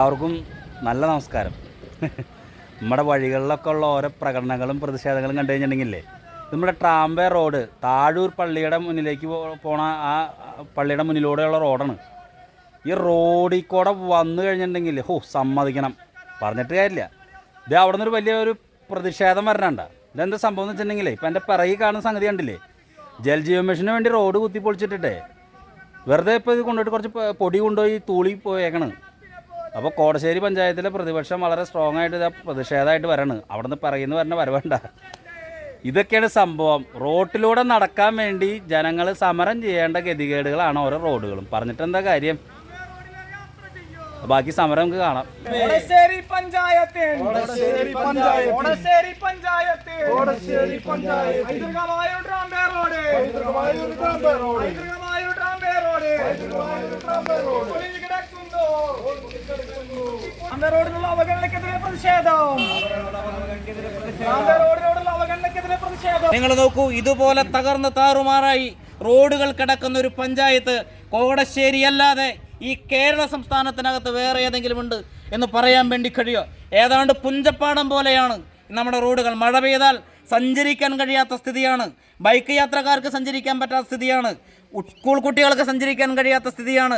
അവർക്കും നല്ല നമസ്കാരം. നമ്മുടെ വഴികളിലൊക്കെ ഉള്ള ഓരോ പ്രകടനങ്ങളും പ്രതിഷേധങ്ങളും കണ്ടു കഴിഞ്ഞിട്ടുണ്ടെങ്കിലേ, നമ്മുടെ ട്രാംവേ റോഡ് താഴൂർ പള്ളിയുടെ മുന്നിലേക്ക് പോണ ആ പള്ളിയുടെ മുന്നിലൂടെയുള്ള റോഡാണ്. ഈ റോഡിൽ കൂടെ വന്നു കഴിഞ്ഞിട്ടുണ്ടെങ്കിൽ സമ്മതിക്കണം, പറഞ്ഞിട്ട് കാര്യമില്ല. ഇത് അവിടെ നിന്നൊരു വലിയൊരു പ്രതിഷേധം വരണണ്ട. ഇതെന്താ സംഭവം എന്ന് വെച്ചിട്ടുണ്ടെങ്കിലേ, ഇപ്പം എൻ്റെ പിറകിൽ കാണുന്ന സംഗതി കണ്ടില്ലേ, ജൽജീവൻ മിഷന് വേണ്ടി റോഡ് കുത്തിപ്പൊളിച്ചിട്ടിട്ടേ വെറുതെ ഇപ്പോൾ ഇത് കൊണ്ടുപോയിട്ട് കുറച്ച് പൊടി കൊണ്ടുപോയി തൂളി പോയേക്കണ്. അപ്പോൾ കോടശ്ശേരി പഞ്ചായത്തിലെ പ്രതിപക്ഷം വളരെ സ്ട്രോങ് ആയിട്ട് ഇത് പ്രതിഷേധമായിട്ട് വരണം. അവിടെ നിന്ന് പറയുന്ന പറഞ്ഞ വരവേണ്ട. ഇതൊക്കെയാണ് സംഭവം. റോട്ടിലൂടെ നടക്കാൻ വേണ്ടി ജനങ്ങൾ സമരം ചെയ്യേണ്ട ഗതികേടുകളാണ് ഓരോ റോഡുകളും. പറഞ്ഞിട്ട് എന്താ കാര്യം? ബാക്കി സമരം നമുക്ക് കാണാം. നിങ്ങൾ നോക്കൂ, ഇതുപോലെ തകർന്ന് താറുമാറായി റോഡുകൾ കിടക്കുന്ന ഒരു പഞ്ചായത്ത് കോടശ്ശേരി അല്ലാതെ ഈ കേരള സംസ്ഥാനത്തിനകത്ത് വേറെ ഏതെങ്കിലും ഉണ്ട് എന്ന് പറയാൻ വേണ്ടി കഴിയുമോ? ഏതാണ്ട് പുഞ്ചപ്പാടം പോലെയാണ് നമ്മുടെ റോഡുകൾ. മഴ പെയ്താൽ സഞ്ചരിക്കാൻ കഴിയാത്ത സ്ഥിതിയാണ്. ബൈക്ക് യാത്രക്കാർക്ക് സഞ്ചരിക്കാൻ പറ്റാത്ത സ്ഥിതിയാണ്. സ്കൂൾ കുട്ടികൾക്ക് സഞ്ചരിക്കാൻ കഴിയാത്ത സ്ഥിതിയാണ്.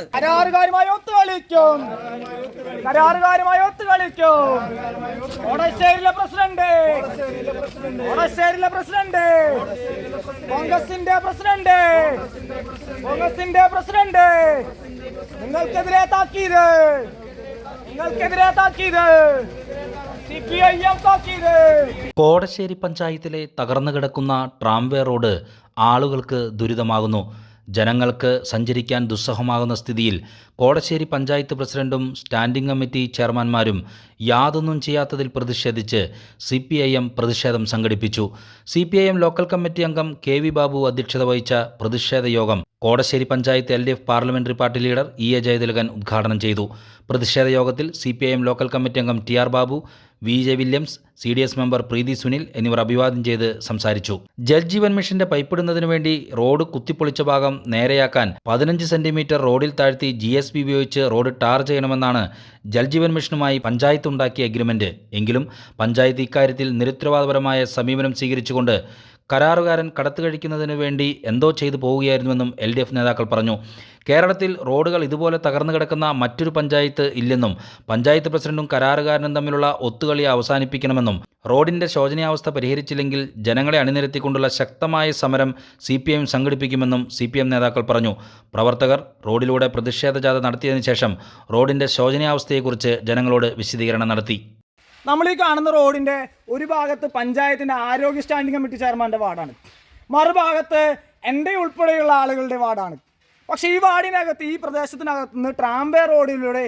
നിങ്ങൾക്കെതിരെ താക്കീത്, കോടശ്ശേരി പഞ്ചായത്തിലെ തകർന്നു കിടക്കുന്ന ട്രാംവേ റോഡ് ആളുകൾക്ക് ദുരിതമാകുന്നു. ജനങ്ങൾക്ക് സഞ്ചരിക്കാൻ ദുസ്സഹമാകുന്ന സ്ഥിതിയിൽ കോടശ്ശേരി പഞ്ചായത്ത് പ്രസിഡന്റും സ്റ്റാൻഡിംഗ് കമ്മിറ്റി ചെയർമാൻമാരും യാതൊന്നും ചെയ്യാത്തതിൽ പ്രതിഷേധിച്ച് CPIM പ്രതിഷേധം സംഘടിപ്പിച്ചു. CPIM ലോക്കൽ കമ്മിറ്റി അംഗം KV ബാബു അധ്യക്ഷത വഹിച്ച പ്രതിഷേധ യോഗം Kodassery panchayat LDF parliamentary party leader EA Jayathilakan ഉദ്ഘാടനം ചെയ്തു. പ്രതിഷേധ യോഗത്തിൽ CPIM ലോക്കൽ കമ്മിറ്റി അംഗം TR Babu, VJ Williams, CDS member Preethi Sunil എന്നിവർ അഭിവാദ്യം ചെയ്ത് സംസാരിച്ചു. ജൽജീവൻ മിഷന്റെ പൈപ്പിടുന്നതിനു വേണ്ടി റോഡ് കുത്തിപ്പൊളിച്ച ഭാഗം നേരെയാക്കാൻ 15 സെന്റിമീറ്റർ റോഡിൽ താഴ്ത്തി GSB ഉപയോഗിച്ച് റോഡ് ടാർ ചെയ്യണമെന്നാണ് ജൽജീവൻ മിഷനുമായി പഞ്ചായത്ത് ഉണ്ടാക്കിയ എഗ്രിമെന്റ്. എങ്കിലും പഞ്ചായത്ത് ഇക്കാര്യത്തിൽ നിരുത്തരവാദപരമായ സമീപനം സ്വീകരിച്ചുകൊണ്ട് കരാറുകാരൻ കടത്തു കഴിക്കുന്നതിനു വേണ്ടി എന്തോ ചെയ്തു പോവുകയായിരുന്നുവെന്നും LDF നേതാക്കൾ പറഞ്ഞു. കേരളത്തിൽ റോഡുകൾ ഇതുപോലെ തകർന്നു കിടക്കുന്ന മറ്റൊരു പഞ്ചായത്ത് ഇല്ലെന്നും പഞ്ചായത്ത് പ്രസിഡന്റും കരാറുകാരനും തമ്മിലുള്ള ഒത്തുകളി അവസാനിപ്പിക്കണമെന്നും റോഡിന്റെ ശോചനീയാവസ്ഥ പരിഹരിച്ചില്ലെങ്കിൽ ജനങ്ങളെ അണിനിരത്തിക്കൊണ്ടുള്ള ശക്തമായ സമരം CPIM സംഘടിപ്പിക്കുമെന്നും CPM നേതാക്കൾ പറഞ്ഞു. പ്രവർത്തകർ റോഡിലൂടെ പ്രതിഷേധ ജാഥ നടത്തിയതിനു ശേഷം റോഡിന്റെ ശോചനീയാവസ്ഥയെക്കുറിച്ച് ജനങ്ങളോട് വിശദീകരണം നടത്തി. നമ്മൾ ഈ കാണുന്ന റോഡിൻ്റെ ഒരു ഭാഗത്ത് പഞ്ചായത്തിൻ്റെ ആരോഗ്യ സ്റ്റാൻഡിംഗ് കമ്മിറ്റി ചെയർമാൻ്റെ വാർഡാണ്, മറുഭാഗത്ത് എൻ്റെ ഉൾപ്പെടെയുള്ള ആളുകളുടെ വാർഡാണ്. പക്ഷേ ഈ വാർഡിനകത്ത്, ഈ പ്രദേശത്തിനകത്ത് നിന്ന് ട്രാംവേ റോഡിലൂടെ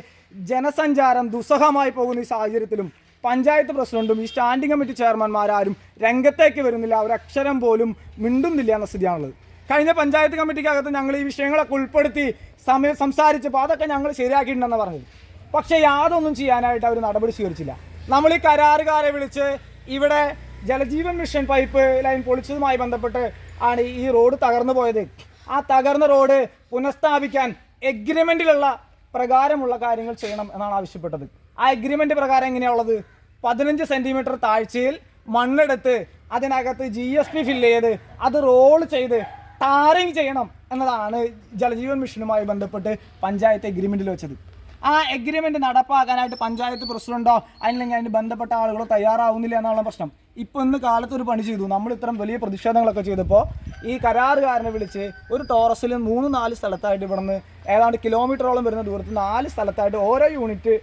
ജനസഞ്ചാരം ദുസ്സഹമായി പോകുന്ന ഈ സാഹചര്യത്തിലും പഞ്ചായത്ത് പ്രസിഡന്റും ഈ സ്റ്റാൻഡിംഗ് കമ്മിറ്റി ചെയർമാൻമാരാരും രംഗത്തേക്ക് വരുന്നില്ല, ഒരക്ഷരം പോലും മിണ്ടുന്നില്ല എന്ന സ്ഥിതിയാണുള്ളത്. കഴിഞ്ഞ പഞ്ചായത്ത് കമ്മിറ്റിക്കകത്ത് ഞങ്ങൾ ഈ വിഷയങ്ങളൊക്കെ ഉൾപ്പെടുത്തി സംസാരിച്ചപ്പോൾ അതൊക്കെ ഞങ്ങൾ ശരിയാക്കിയിട്ടുണ്ടെന്ന് പറഞ്ഞത്. പക്ഷേ യാതൊന്നും ചെയ്യാനായിട്ട് അവർ നടപടി സ്വീകരിച്ചില്ല. നമ്മൾ ഈ കരാറുകാരെ വിളിച്ച് ഇവിടെ ജലജീവൻ മിഷൻ പൈപ്പ് ലൈൻ പൊളിച്ചതുമായി ബന്ധപ്പെട്ട് ആണ് ഈ റോഡ് തകർന്നു പോയത്. ആ തകർന്ന റോഡ് പുനഃസ്ഥാപിക്കാൻ എഗ്രിമെൻറ്റിലുള്ള പ്രകാരമുള്ള കാര്യങ്ങൾ ചെയ്യണം എന്നാണ് ആവശ്യപ്പെട്ടത്. ആ എഗ്രിമെൻറ്റ് പ്രകാരം എങ്ങനെയുള്ളത്? 15 സെൻറ്റിമീറ്റർ താഴ്ചയിൽ മണ്ണെടുത്ത് അതിനകത്ത് GSP ഫില്ല് ചെയ്ത് അത് റോൾ ചെയ്ത് ടാറിങ് ചെയ്യണം എന്നതാണ് ജലജീവൻ മിഷനുമായി ബന്ധപ്പെട്ട് പഞ്ചായത്ത് എഗ്രിമെൻറ്റിൽ വെച്ചത്. ആ എഗ്രിമെൻറ്റ് നടപ്പാക്കാനായിട്ട് പഞ്ചായത്ത് പ്രസിഡന്റോ അല്ലെങ്കിൽ അതിന് ബന്ധപ്പെട്ട ആളുകളോ തയ്യാറാവുന്നില്ല എന്നുള്ള പ്രശ്നം. ഇപ്പോൾ ഇന്ന് കാലത്ത് ഒരു പണി ചെയ്തു. നമ്മൾ ഇത്തരം വലിയ പ്രതിഷേധങ്ങളൊക്കെ ചെയ്തപ്പോൾ ഈ കരാറുകാരനെ വിളിച്ച് ഒരു ടോറസിൽ 3-4 സ്ഥലത്തായിട്ട് ഇവിടുന്ന് ഏതാണ്ട് കിലോമീറ്ററോളം വരുന്ന ദൂരത്ത് 4 സ്ഥലത്തായിട്ട് ഓരോ യൂണിറ്റ്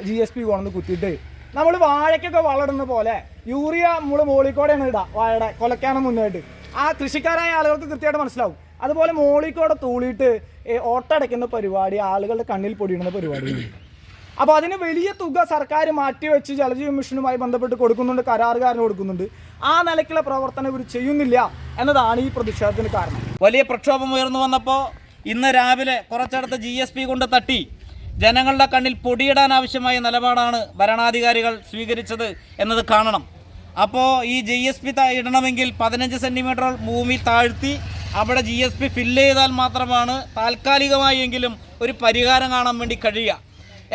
GSP കൊണ്ടുവന്ന് കുത്തിയിട്ട് നമ്മൾ വാഴയ്ക്കൊക്കെ വളരുന്ന പോലെ യൂറിയ നമ്മൾ മോളിക്കോടെയാണ് ഇടുക. വാഴയുടെ കൊലക്കാനും മുന്നായിട്ട് ആ കൃഷിക്കാരായ ആളുകൾക്ക് കൃത്യമായിട്ട് മനസ്സിലാവും. അതുപോലെ മോളിക്കോടെ തൂളിയിട്ട് ഓട്ടടയ്ക്കുന്ന പരിപാടി, ആളുകളുടെ കണ്ണിൽ പൊടിയിടുന്ന പരിപാടിയുണ്ട്. അപ്പോൾ അതിന് വലിയ തുക സർക്കാർ മാറ്റിവെച്ച് ജലജീവൻ മിഷനുമായി ബന്ധപ്പെട്ട് കൊടുക്കുന്നുണ്ട്, കരാറുകാരന് കൊടുക്കുന്നുണ്ട്. ആ നിലയ്ക്കുള്ള പ്രവർത്തനം ഇവർ ചെയ്യുന്നില്ല എന്നതാണ് ഈ പ്രതിഷേധത്തിന് കാരണം. വലിയ പ്രക്ഷോഭം ഉയർന്നു വന്നപ്പോൾ ഇന്ന് രാവിലെ കുറച്ചിടത്ത് GSP കൊണ്ട് തട്ടി ജനങ്ങളുടെ കണ്ണിൽ പൊടിയിടാൻ ആവശ്യമായ നിലപാടാണ് ഭരണാധികാരികൾ സ്വീകരിച്ചത് എന്നത് കാണണം. അപ്പോൾ ഈ GSP ഇടണമെങ്കിൽ 15 സെൻറ്റിമീറ്റർ ഭൂമി താഴ്ത്തി അവിടെ GSP ഫില്ല് ചെയ്താൽ മാത്രമാണ് താൽക്കാലികമായെങ്കിലും ഒരു പരിഹാരം കാണാൻ വേണ്ടി കഴിയുക.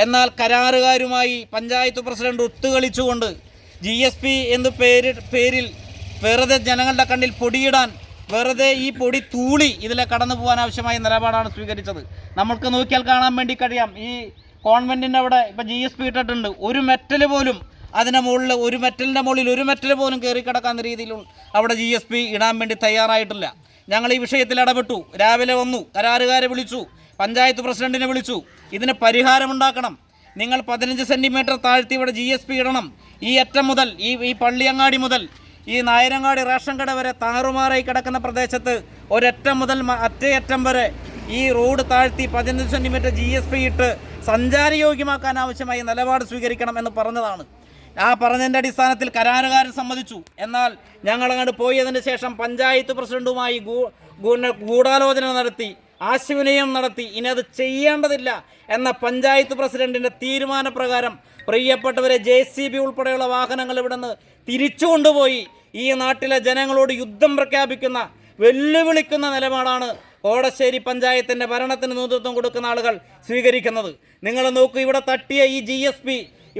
എന്നാൽ കരാറുകാരുമായി പഞ്ചായത്ത് പ്രസിഡന്റ് ഒത്തുകളിച്ചുകൊണ്ട് GSP എന്ന പേരിൽ വെറുതെ ജനങ്ങളുടെ കണ്ണിൽ പൊടിയിടാൻ, വെറുതെ ഈ പൊടി തൂളി ഇതിലെ കടന്നു പോകാൻ ആവശ്യമായ നിലപാടാണ് സ്വീകരിച്ചത്. നമുക്ക് നോക്കിയാൽ കാണാൻ വേണ്ടി കഴിയാം, ഈ കോൺവെൻറ്റിൻ്റെ അവിടെ ഇപ്പോൾ GSP ഇട്ടിട്ടുണ്ട്. ഒരു മെറ്റൽ പോലും അതിൻ്റെ മുകളിൽ, ഒരു മെറ്റലിൻ്റെ മുകളിൽ ഒരു മെറ്റൽ പോലും കയറി കിടക്കാവുന്ന രീതിയിലും അവിടെ GSP ഇടാൻ വേണ്ടി തയ്യാറായിട്ടില്ല. ഞങ്ങൾ ഈ വിഷയത്തിൽ ഇടപെട്ടു. രാവിലെ വന്നു, കരാറുകാരെ വിളിച്ചു, പഞ്ചായത്ത് പ്രസിഡന്റിനെ വിളിച്ചു. ഇതിന് പരിഹാരമുണ്ടാക്കണം. നിങ്ങൾ 15 സെൻറ്റിമീറ്റർ താഴ്ത്തി ഇവിടെ GSP ഇടണം. ഈ അറ്റം മുതൽ ഈ പള്ളിയങ്ങാടി മുതൽ ഈ നായരങ്ങാടി റേഷൻ കട വരെ താറുമാറായി കിടക്കുന്ന പ്രദേശത്ത് ഒരറ്റം മുതൽ അറ്റം വരെ ഈ റോഡ് താഴ്ത്തി 15 സെൻറ്റിമീറ്റർ GSP ഇട്ട് സഞ്ചാരയോഗ്യമാക്കാൻ ആവശ്യമായ നിലപാട് സ്വീകരിക്കണം എന്ന് പറഞ്ഞതാണ്. ആ പറഞ്ഞതിൻ്റെ അടിസ്ഥാനത്തിൽ കരാറുകാരൻ സമ്മതിച്ചു. എന്നാൽ ഞങ്ങളങ്ങോട്ട് പോയതിന് ശേഷം പഞ്ചായത്ത് പ്രസിഡന്റുമായി ഗൂഢാലോചന നടത്തി, ആശയവിനിമയം നടത്തി. ഇനി അത് ചെയ്യേണ്ടതില്ല എന്ന പഞ്ചായത്ത് പ്രസിഡന്റിൻ്റെ തീരുമാനപ്രകാരം പ്രിയപ്പെട്ടവരെ JCB ഉൾപ്പെടെയുള്ള വാഹനങ്ങൾ ഇവിടെ നിന്ന് തിരിച്ചു കൊണ്ടുപോയി ഈ നാട്ടിലെ ജനങ്ങളോട് യുദ്ധം പ്രഖ്യാപിക്കുന്ന, വെല്ലുവിളിക്കുന്ന നിലപാടാണ് കോടശ്ശേരി പഞ്ചായത്തിൻ്റെ ഭരണത്തിന് നേതൃത്വം കൊടുക്കുന്ന ആളുകൾ സ്വീകരിക്കുന്നത്. നിങ്ങൾ നോക്കൂ, ഇവിടെ തട്ടിയ ഈ GSP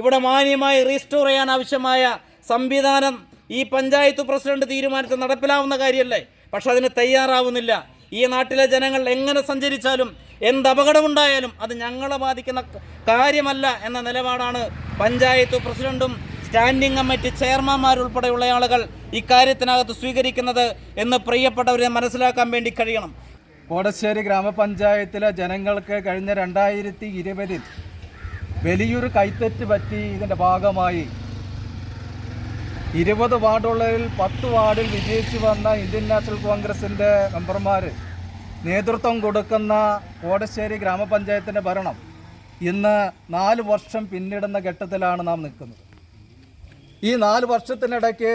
ഇവിടെ മാന്യമായി റീസ്റ്റോർ ചെയ്യാൻ ആവശ്യമായ സംവിധാനം ഈ പഞ്ചായത്ത് പ്രസിഡന്റ് തീരുമാനത്തിൽ നടപ്പിലാവുന്ന കാര്യമല്ലേ? പക്ഷെ അതിന് തയ്യാറാവുന്നില്ല. ഈ നാട്ടിലെ ജനങ്ങൾ എങ്ങനെ സഞ്ചരിച്ചാലും എന്ത് അപകടമുണ്ടായാലും അത് ഞങ്ങളെ ബാധിക്കുന്ന കാര്യമല്ല എന്ന നിലപാടാണ് പഞ്ചായത്ത് പ്രസിഡന്റും സ്റ്റാൻഡിംഗ് കമ്മിറ്റി ചെയർമാൻമാരുൾപ്പെടെയുള്ള ആളുകൾ ഇക്കാര്യത്തിനകത്ത് സ്വീകരിക്കുന്നത് എന്ന് പ്രിയപ്പെട്ടവരെ മനസ്സിലാക്കാൻ വേണ്ടി കഴിയണം. കോടശ്ശേരി ഗ്രാമപഞ്ചായത്തിലെ ജനങ്ങൾക്ക് കഴിഞ്ഞ 2020 വലിയൊരു കൈത്തെറ്റ് പറ്റി. ഇതിൻ്റെ ഭാഗമായി 20 വാർഡുകളിൽ 10 വാർഡിൽ വിജയിച്ചു വന്ന ഇന്ത്യൻ നാഷണൽ കോൺഗ്രസിൻ്റെ മെമ്പർമാർ നേതൃത്വം കൊടുക്കുന്ന കോടശ്ശേരി ഗ്രാമപഞ്ചായത്തിൻ്റെ ഭരണം ഇന്ന് 4 വർഷം പിന്നിടുന്ന ഘട്ടത്തിലാണ് നാം നിൽക്കുന്നത്. ഈ 4 വർഷത്തിനിടയ്ക്ക്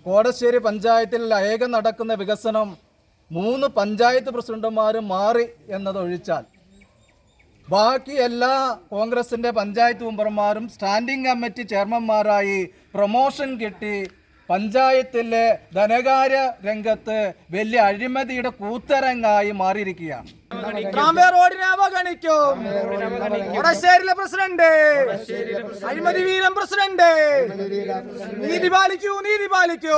കോടശ്ശേരി പഞ്ചായത്തിൽ ഏകം നടക്കുന്ന വികസനം 3 പഞ്ചായത്ത് പ്രസിഡന്റുമാർ മാറി എന്നതൊഴിച്ചാൽ ബാക്കി എല്ലാ കോൺഗ്രസിൻ്റെ പഞ്ചായത്ത് മെമ്പർമാരും സ്റ്റാൻഡിംഗ് കമ്മിറ്റി ചെയർമാൻമാരായി പ്രൊമോഷൻ കിട്ടി പഞ്ചായത്തിലെ ധനകാര്യ രംഗത്ത് വലിയ അഴിമതിയുടെ കൂത്തരങ്ങായി മാറിയിരിക്കുകയാണ്. ട്രാംവേ റോഡിനെ അവഗണിക്കും കോടശ്ശേരിയിലെ പ്രസിഡന്റ്, അഴിമതി വീരൻ പ്രസിഡന്റ്. നീതി പാലിക്കൂ, നീതി പാലിക്കൂ,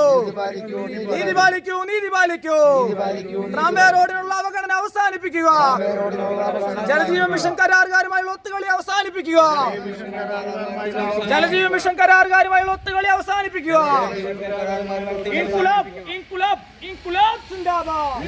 നീതി പാലിക്കൂ, നീതി പാലിക്കൂ. ട്രാംവേ റോഡിനുള്ള അവഗണന അവസാനിപ്പിക്കുക. ജലജീവൻ മിഷൻ കരാറുകാരുമായുള്ള ഒത്തുകളി അവസാനിപ്പിക്കുക. ജലജീവൻ മിഷൻ കരാറുകാരുമായുള്ള ഒത്തുകളി അവസാനിപ്പിക്കുക. ഇൻകുലാബ്, ഇൻകുലാബ്, ഇൻകുലാബ് സിന്ദാബാദ്.